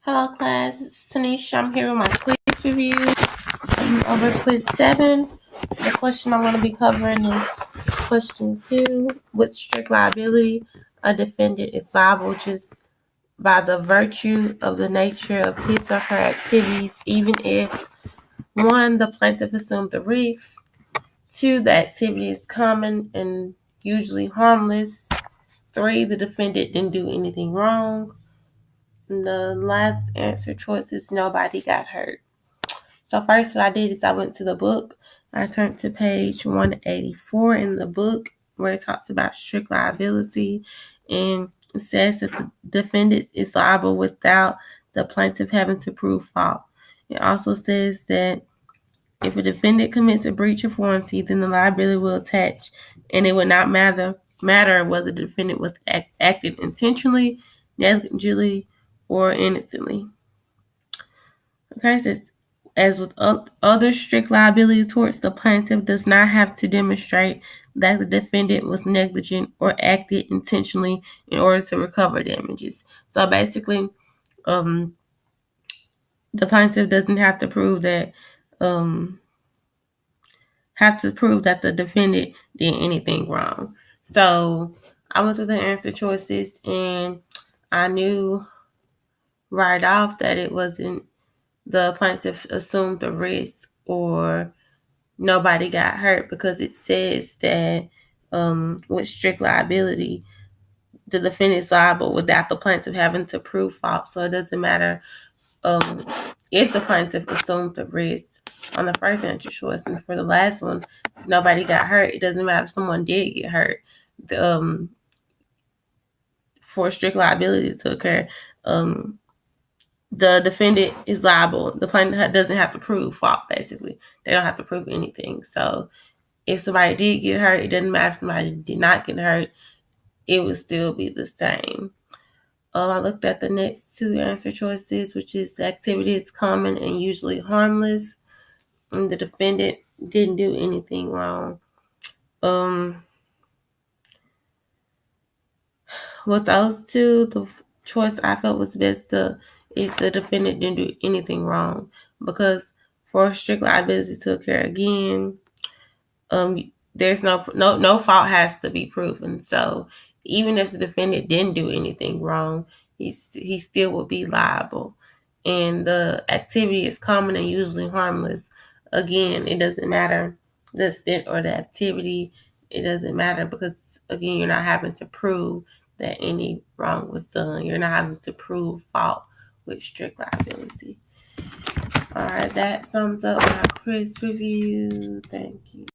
Hello class, it's Tanisha. I'm here with my quiz review. Over quiz 7, the question I'm going to be covering is question 2. With strict liability, a defendant is liable just by the virtue of the nature of his or her activities, even if 1. The plaintiff assumed the risk, 2. The activity is common and usually harmless, 3. The defendant didn't do anything wrong. The last answer choice is nobody got hurt. So first what I did is I went to the book. I turned to page 184 in the book where it talks about strict liability, and it says that the defendant is liable without the plaintiff having to prove fault. It also says that if a defendant commits a breach of warranty, then the liability will attach, and it would not matter whether the defendant was acted intentionally, negligently, or innocently. Okay, it says, as with other strict liability torts, the plaintiff does not have to demonstrate that the defendant was negligent or acted intentionally in order to recover damages. So basically, the plaintiff doesn't have to prove that the defendant did anything wrong. So I went through the answer choices and I knew right off that it wasn't the plaintiff assumed the risk or nobody got hurt, because it says that with strict liability, the defendant is liable without the plaintiff having to prove fault. So it doesn't matter if the plaintiff assumed the risk on the first answer choice. And for the last one, if nobody got hurt, it doesn't matter if someone did get hurt. For strict liability to occur, the defendant is liable. The plaintiff doesn't have to prove fault, basically. They don't have to prove anything. So if somebody did get hurt, it doesn't matter if somebody did not get hurt. It would still be the same. I looked at the next 2 answer choices, which is activity is common and usually harmless, and the defendant didn't do anything wrong. With those 2, the choice I felt was best is the defendant didn't do anything wrong, because for strict liability to occur again, there's no fault has to be proven. So even if the defendant didn't do anything wrong, he still would be liable. And the activity is common and usually harmless. Again, it doesn't matter the extent or the activity. It doesn't matter, because again, you're not having to prove that any wrong was done. You're not having to prove fault with strict liability. All right, that sums up my quiz review. Thank you.